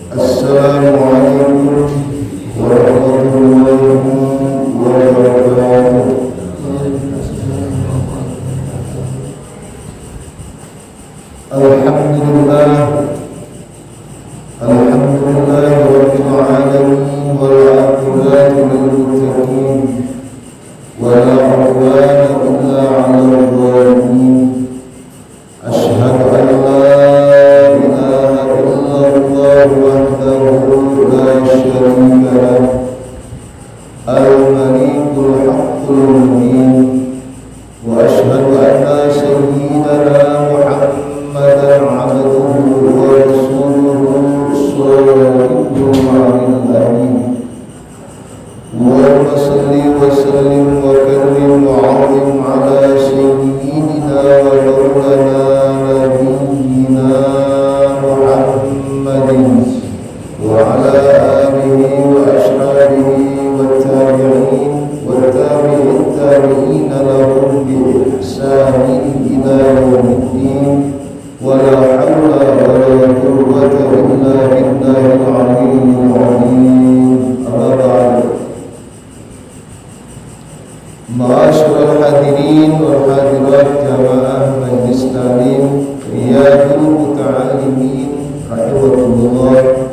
Assalamualaikum warahmatullahi wabarakatuh. Alhamdulillah rabbil alamin wal aqibatu lil muttaqin wa la udwana illa 'alal zalimin. Asyhadu an la ilaha illallah wahdahu la syarika lah, al-malikul haqqul mubin, wa asyhadu anna sayyidana Muhammadan 'abduhu wa rasuluhu shadiqul wa'dil amin. Wa salli wa sallim wa karrim wa 'azim 'ala sayyidina wa maulana nabiyyina Muhammadin wa 'ala alihi wa ashabihi wa tabi'in wa tabi'it tabi'in lahum bi ihsanin ila yaumiddin. Wa la hawla wa la quwwata illa billahil 'aliyyil 'azim. Amma ba'du. Ma'asyiral hadirin wal hadirat jamaah majlis taklim riyadul muta'allimin rahimakumullah.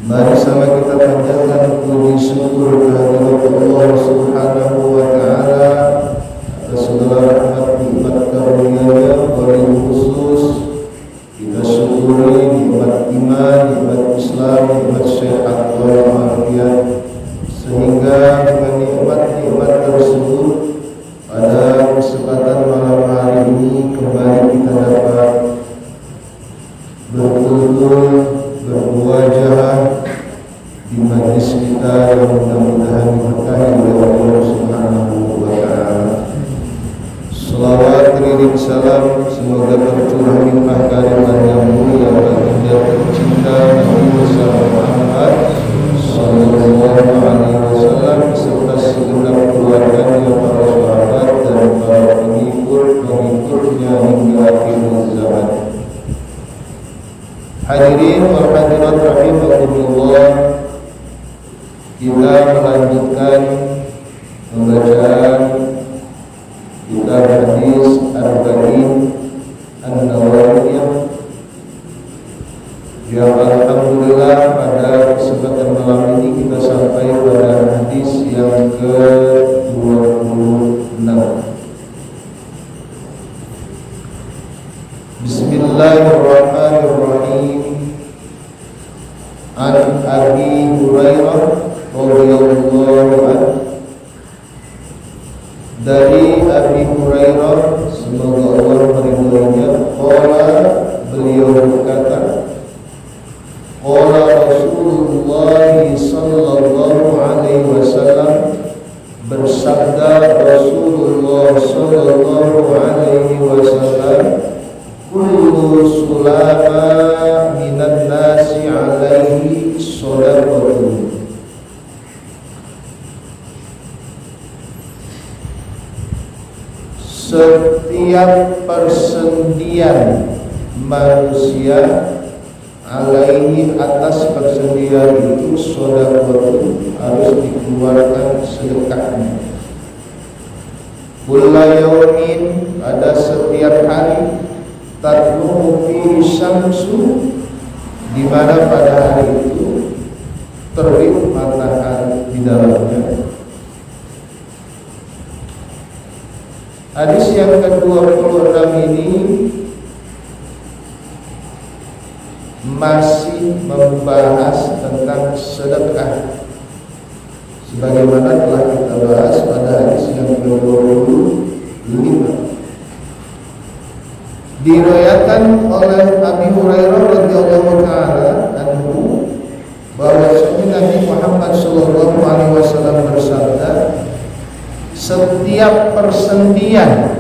Mari sama kita panjatkan puji syukur kehadirat Allah Subhanahu wa taala atas segala rahmat nikmat karunia-Nya. Wabil khusus kita syukuri nikmat iman, nikmat Islam, nikmat sehat walafiat, sehingga dengan nikmat-nikmat tersebut pada kesempatan malam hari ini kembali kita dapat berkumpul, bermuajahah di majlis kita yang mudah-mudahan diberkahi oleh Allah Subhanahu wa taala. Selawat kirim salam semoga tercurah limpah kehadiran yang mulia baginda tercinta Nabi Muhammad sallallahu alaihi wasallam beserta segenap keluarganya, para sahabat dan para pengikut-pengikutnya hingga akhir zaman. Hadirin wal hadirat rahimakumullah, kita melanjutkan pembacaan kitab hadis Arba'in An-Nawawiyah yang alhamdulillah pada kesempatan malam ini kita sampai pada hadis yang ke-26. Bismillahirrahmanirrahim. An Abi Hurairah radhiyallahu anhu, dari Abi Hurairah semoga Allah meridhoinya, qala, beliau berkata, qala Rasulullah sallallahu alaihi wasallam, bersabda Rasulullah sallallahu alaihi wasallam, kullu sulama minan nasi alaihi shadaqatun. Setiap persendian manusia alaihi, atas persendian itu, shadaqatun, harus dikeluarkan sedekahnya. Kulla yaumin, pada setiap hari, tatlu'u fihi syamsu, di mana pada hari itu terbit matahari di dalamnya. Hadis yang ke-26 ini masih membahas tentang sedekah, sebagaimana telah kita bahas pada hadis yang ke-25. Diriwayatkan oleh Abi Hurairah radhiyallahu taala anhu bahwa Nabi Muhammad sallallahu alaihi wasallam bersabda, setiap persendian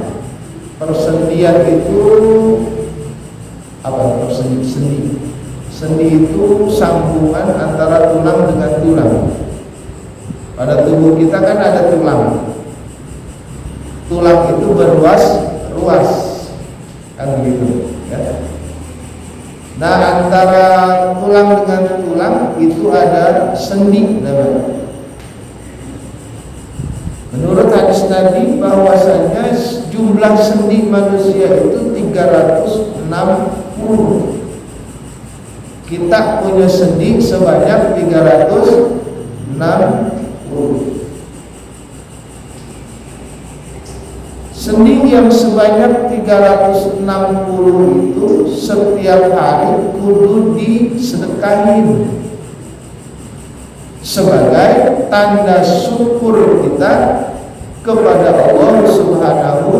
itu apa? Sendi itu sambungan antara tulang dengan tulang. Pada tubuh kita kan ada tulang. Tulang itu berruas kan begitu ya. Nah, antara itu ada sendi namanya. Menurut hadis Nabi bahwasanya jumlah sendi manusia itu 360. Kita punya sendi sebanyak 360. Sendi yang sebanyak 360 itu setiap hari kudu disedekahin sebagai tanda syukur kita kepada Allah Subhanahu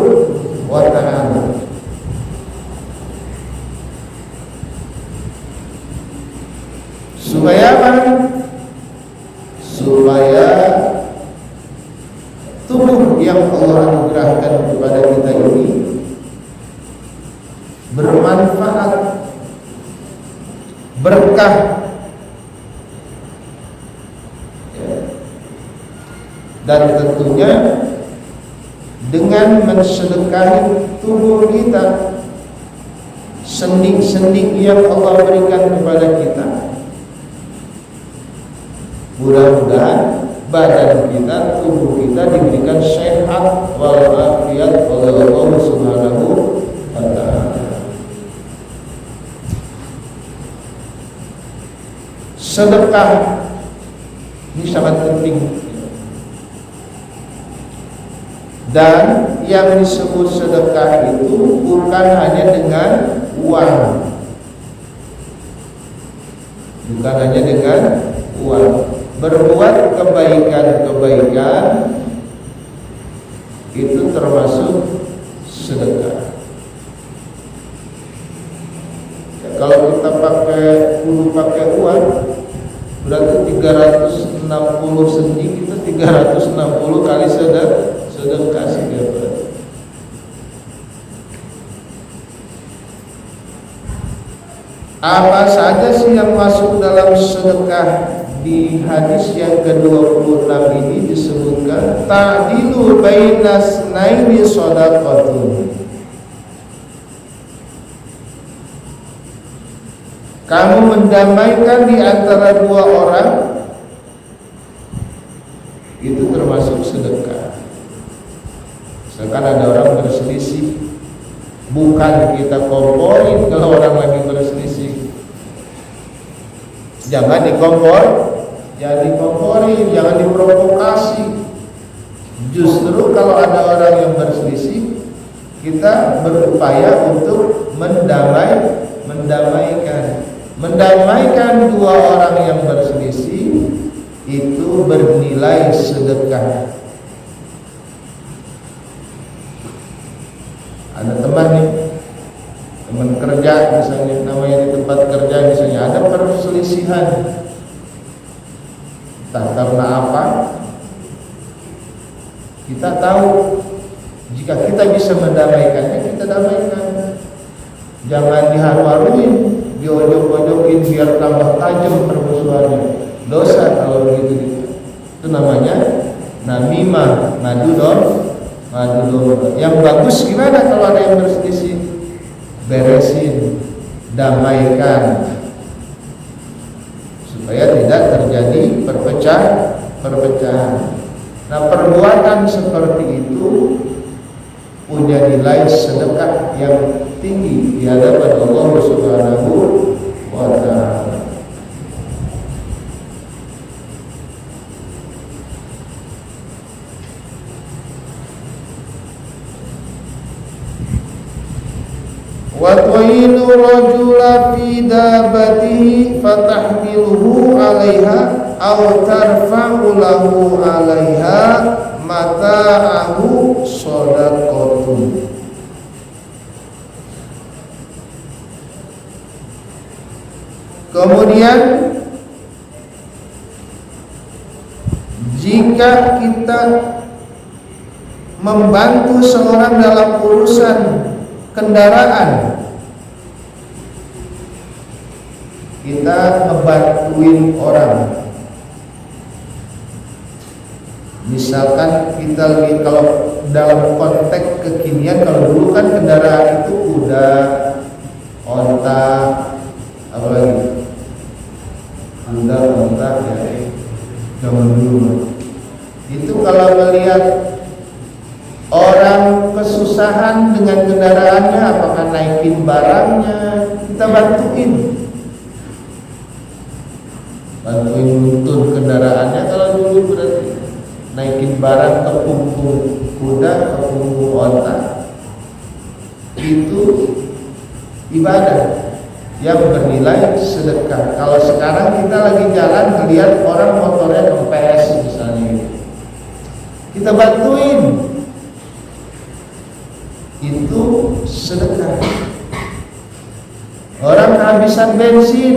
wa ta'ala. Supaya apa? Supaya tubuh yang Allah anugerahkan kepada kita ini bermanfaat, berkah, dan tentunya dengan mensedekahi tubuh kita, sendi-sendi yang Allah berikan kepada kita, mudah-mudahan badan kita, tubuh kita diberikan sehat walafiat oleh Allah Subhanahu wa ta'ala. Sedekah ini sangat penting, dan yang disebut sedekah itu bukan hanya dengan uang, bukan hanya dengan uang. Berbuat kebaikan-kebaikan itu termasuk sedekah. Ya, kalau kita kudu pakai uang, berarti 360 sendi, kita 360 kali sedekah sih. Apa saja sih yang masuk dalam sedekah? Di hadis yang ke-26 ini disebutkan ta'dilu bainas naini shadaqatun. Kamu mendamaikan di antara dua orang, itu termasuk sedekah. Misalkan ada orang berselisih, bukan kita komporin kalau orang lagi berselisih. Jangan dikomporin, jangan diprovokasi. Justru kalau ada orang yang berselisih, kita berupaya untuk mendamaikan dua orang yang berselisih, itu bernilai sedekah. Ada teman nih, teman kerja misalnya, namanya di tempat kerja misalnya ada perselisihan, entah karena apa. Kita tahu jika kita bisa mendamaikannya, kita damaikan. Jangan diharu-haruin, diojok-ojokin biar tambah tajam permusuhannya. Dosa kalau begitu. Itu namanya namimah, madu domba. Yang bagus gimana kalau ada yang berselisih? Beresin, damaikan, supaya tidak terjadi perpecahan. Nah, perbuatan seperti itu punya nilai sedekah yang tinggi di hadapan Allah Subhanahu wa ta'ala. Wa tu'ilu rajula fi dabatihi fatahmiluhu 'alaiha aw tarfa'u lahu 'alaiha mata'ahu shadaqatun. Kemudian jika kita membantu seorang dalam urusan kendaraan, kita ngebantuin orang. Misalkan kita lagi, kalau dalam konteks kekinian, kalau dulu kan kendaraan itu kuda, onta, apa lagi? Kuda, kuda, unta ya zaman dulu. Itu kalau melihat orang kesusahan dengan kendaraannya, apakah naikin barangnya, kita bantuin nuntun kendaraannya. Kalau dulu berarti naikin barang ke punggung kuda, ke punggung onta, itu ibadah yang bernilai sedekah. Kalau sekarang kita lagi jalan melihat orang motornya kempes misalnya, kita bantuin, itu sedekah. Orang kehabisan bensin,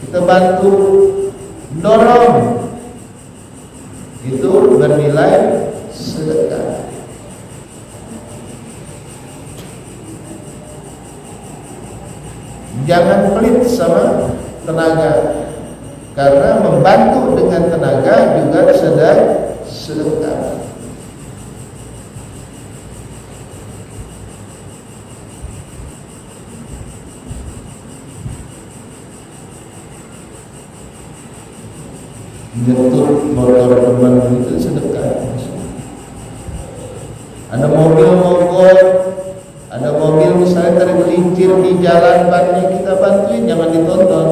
kita bantu dorong, itu bernilai sedekah. Jangan pelit sama tenaga, karena membantu dengan tenaga juga sedekah. Nyetur motor teman itu sedekah. Ada mobil mogok, ada mobil misalnya tergelincir di jalan, bannya kita bantuin, jangan ditonton.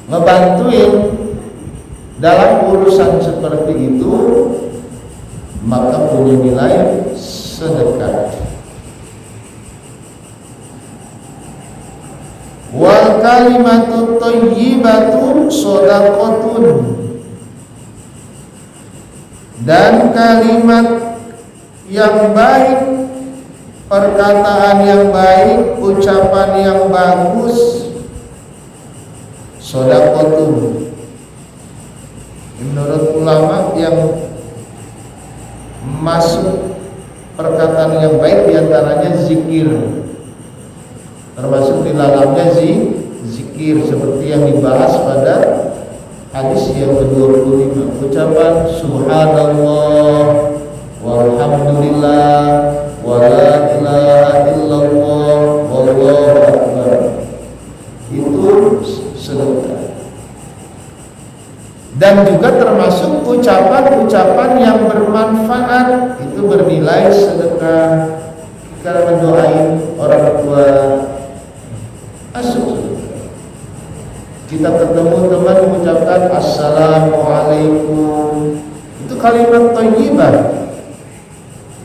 Ngebantuin dalam urusan seperti itu maka punya nilai sedekah. Wal kalimatu thayyibatu shadaqatun, dan kalimat yang baik, perkataan yang baik, ucapan yang bagus, shadaqatun. Menurut ulama yang masuk perkataan yang baik diantaranya zikir, termasuk di dalamnya zikir seperti yang dibahas pada hadis yang ke-25, ucapan subhanallah walhamdulillah wala ilaha illallah wallahu akbar, itu sedekah. Dan juga termasuk ucapan-ucapan yang bermanfaat, itu bernilai sedekah. Kita mendoain orang tua, masuk. Kita ketemu teman mengucapkan assalamualaikum, itu kalimat thayyibah,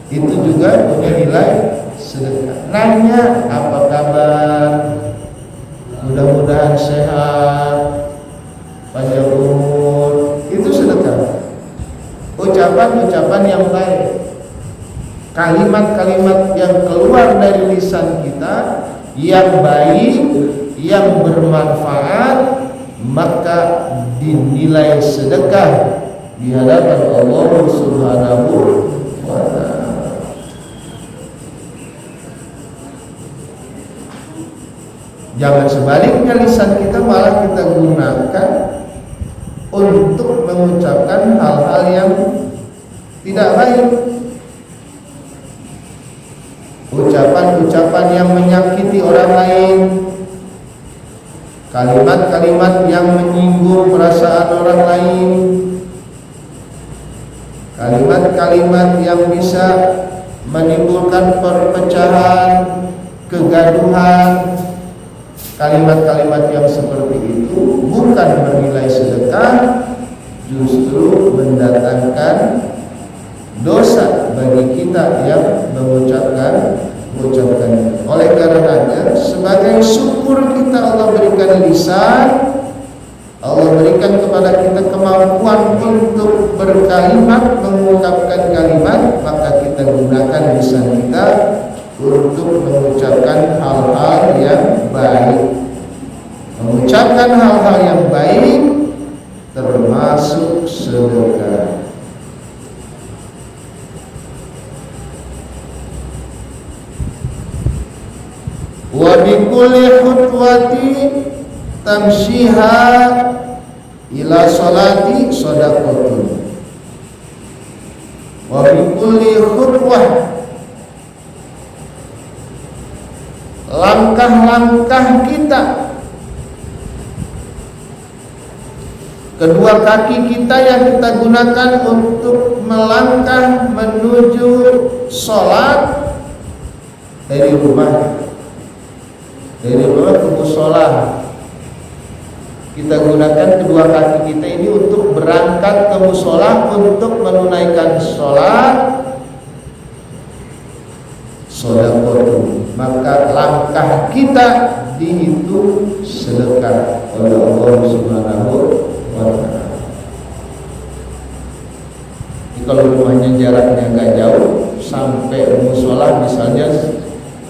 itu juga punya nilai sedekah. Nanya apa kabar, mudah-mudahan sehat, panjang umur, itu sedekah. Ucapan-ucapan yang baik, kalimat-kalimat yang keluar dari lisan kita yang baik, yang bermanfaat, maka dinilai sedekah di hadapan Allah Subhanahu wa ta'ala. Jangan sebaliknya, lisan kita malah kita gunakan untuk mengucapkan hal-hal yang tidak baik, ucapan-ucapan yang menyakiti orang lain, kalimat-kalimat yang menyinggung perasaan orang lain, kalimat-kalimat yang bisa menimbulkan perpecahan, kegaduhan. Kalimat-kalimat yang seperti itu bukan bernilai sedekah, justru mendatangkan dosa bagi kita yang mengucapkan. Oleh karenanya, sebagai syukur kita Allah berikan lisan, Allah berikan kepada kita kemampuan untuk berkalimat, mengungkapkan kalimat, maka kita gunakan lisan kita untuk mengucapkan hal-hal yang baik. Mengucapkan hal-hal yang baik termasuk sedekah. Wa bikulli khutwati tamshiha ila sholati shadaqatun. Wa bikulli khutwah, langkah-langkah kita, kedua kaki kita yang kita gunakan untuk melangkah menuju sholat dari rumah ke musola. Kita gunakan kedua kaki kita ini untuk berangkat ke musola untuk menunaikan sholat sedekah. Maka langkah kita dihitung sedekah oleh Allah Subhanahu wa ta'ala. Kalau rumahnya jaraknya agak jauh, sampai musola misalnya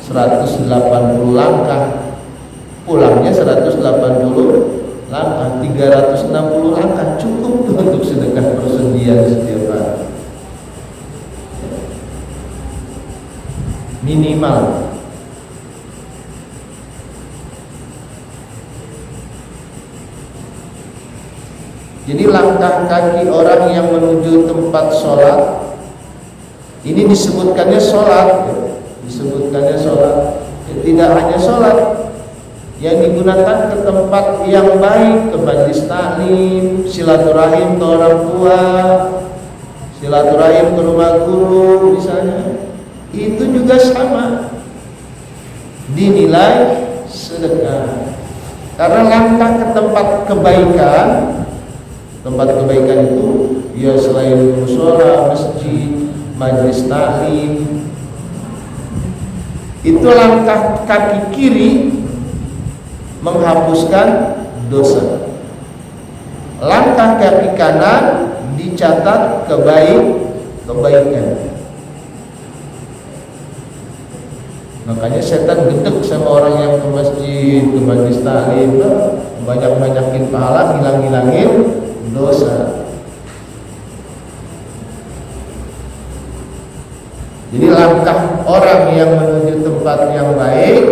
180 langkah, pulangnya 180 langkah, 360 langkah, cukup untuk sedekah persendian setiap hari minimal. Jadi langkah kaki orang yang menuju tempat sholat ini disebutkannya sholat, tidak hanya sholat, yang digunakan ke tempat yang baik, ke majlis taklim, silaturahim ke orang tua, silaturahim ke rumah guru misalnya, itu juga sama dinilai sedekah. Karena langkah ke tempat kebaikan itu ya selain mushola, masjid, majlis taklim, itu langkah kaki kiri menghapuskan dosa, langkah kaki kanan dicatat kebaikan. Makanya setan gedek sama orang yang ke masjid, ke majlis taklim, banyak-banyakin pahala, hilang-hilangin dosa. Jadi langkah orang yang menuju tempat yang baik,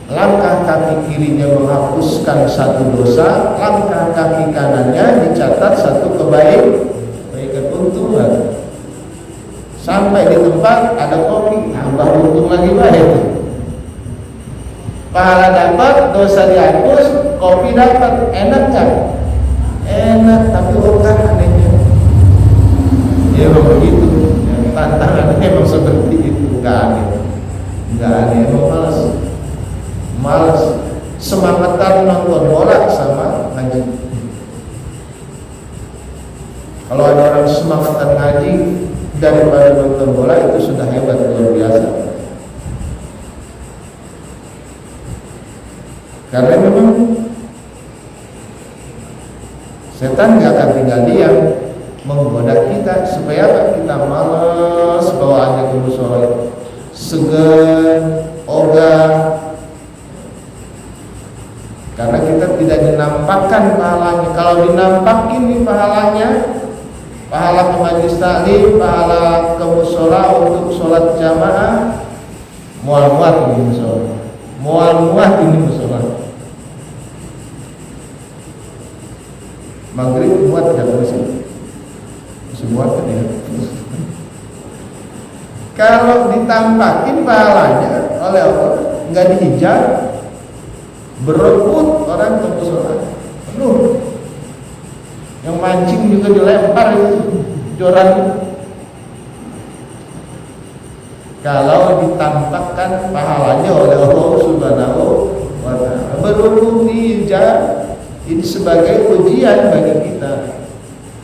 langkah kaki kirinya menghapuskan satu dosa, langkah kaki kanannya dicatat satu kebaikan, untungan. Sampai di tempat ada kopi, tambah untung lagi baik. Pahala dapat, dosa dihapus, kopi dapat, enak kan? Enak, tapi ogah anehnya. Ya memang begitu. Tantangannya memang seperti itu. Enggak aneh, emang malas. Semangatan nonton bola sama ngaji. Kalau ada orang semangatan ngaji daripada nonton bola, itu sudah hebat, luar biasa. Karena memang setan gak akan tinggal diam, menggoda kita supaya kita malas bawaannya ke musola, segan, ogah. Karena kita tidak dinampakkan pahalanya. Kalau dinampakin nih pahalanya, pahala ke majlis taklim, pahala ke musola untuk sholat jamaah, mual-muat ini musola, Maghrib muat dan masih muat kan ya. Kalau ditampakin pahalanya oleh Allah, nggak dihijab, berebut orang ke musola, penuh. Yang mancing juga dilempar itu joran. Kalau ditampakkan pahalanya oleh Allah Subhanahu wa ta'ala, berhubung dihijab, ini sebagai ujian bagi kita,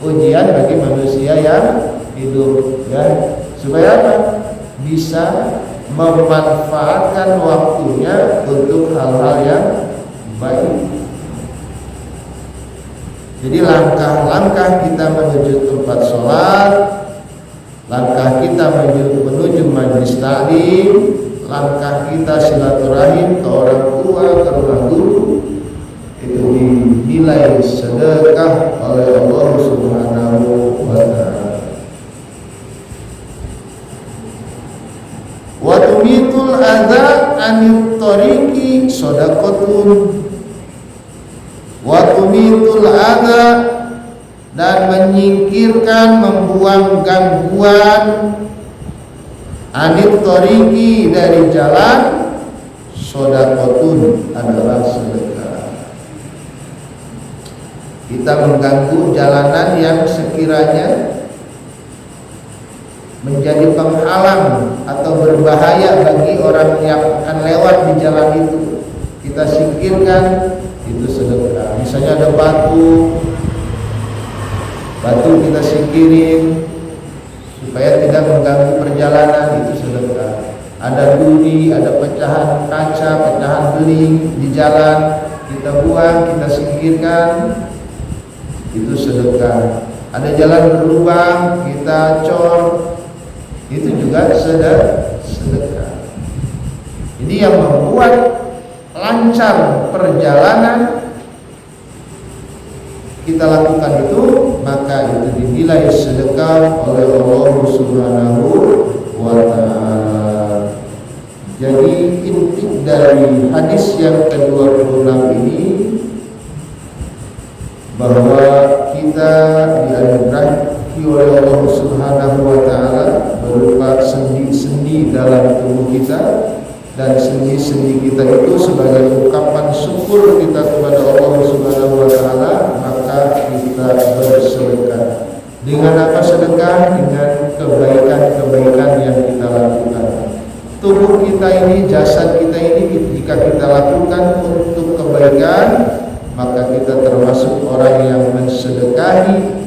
ujian bagi manusia yang hidup, ya, supaya apa? Bisa memanfaatkan waktunya untuk hal-hal yang baik. Jadi langkah-langkah kita menuju tempat sholat, langkah kita menuju majlis taklim, langkah kita silaturahim ke orang tua, ke rumah guru, itu dinilai sedekah oleh Allah Subhanahu wa ta'ala. Wa tumitul adza anit tariqi shadaqatun. Wa tumitul adza, dan menyingkirkan, membuang gangguan, anit tariqi, dari jalan, Shadaqatun adalah sedekah. Kita mengganggu jalanan yang sekiranya menjadi penghalang atau berbahaya bagi orang yang akan lewat di jalan itu, kita singkirkan, itu sedekah. Misalnya ada batu kita singkirin supaya tidak mengganggu perjalanan, itu sedekah. Ada duri, ada pecahan kaca, pecahan beling di jalan, kita buang, kita singkirkan, itu sedekah. Ada jalan berlubang, kita cor, itu juga sedekah. Ini yang membuat lancar perjalanan kita lakukan itu, maka itu dinilai sedekah oleh Allah Subhanahu wa ta'ala. Jadi inti dari hadis yang ke-26 ini bahwa kita dianugerahi oleh Allah Subhanahu wa ta'ala berupa sendi-sendi dalam tubuh kita, dan sendi-sendi kita itu sebagai ungkapan syukur kita kepada Allah Subhanahu wa ta'ala, maka kita bersedekah. Dengan apa sedekah? Dengan kebaikan-kebaikan yang kita lakukan. Tubuh kita ini, jasad kita ini, jika kita lakukan untuk kebaikan, maka kita termasuk orang yang mensedekahi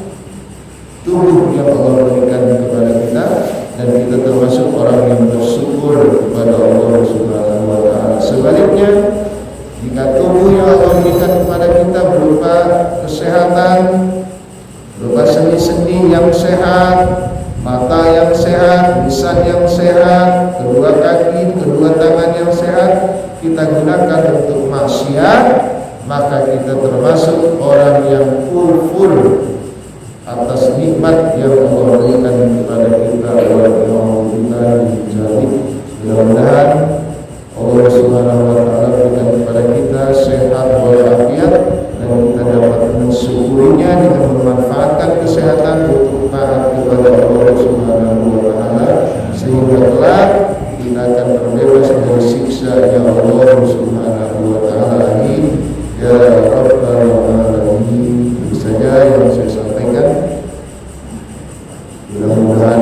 tubuh yang Allah berikan kepada kita, dan kita termasuk orang yang bersyukur kepada Allah Subhanahu wa ta'ala. Sebaliknya, jika tubuh yang Allah berikan kepada kita berupa kesehatan, berupa sendi-sendi yang sehat, mata yang sehat, lisan yang sehat, kedua kaki, kedua tangan yang sehat, kita gunakan untuk maksiat, maka kita termasuk orang yang kufur atas nikmat yang Allah berikan kepada kita. Mudah-mudahan Allah Subhanahu wa ta'ala berikan kepada kita sehat walafiat, dan kita dapat mensyukurinya dengan memanfaatkan kesehatan untuk taat kepada Allah Subhanahu wa ta'ala, sehingga kelak kita akan terbebas dari siksa yang Allah Subhanahu wa ta'ala. Amin ya rabbal alamin. Itu saja yang saya sampaikan. Mudah-mudahan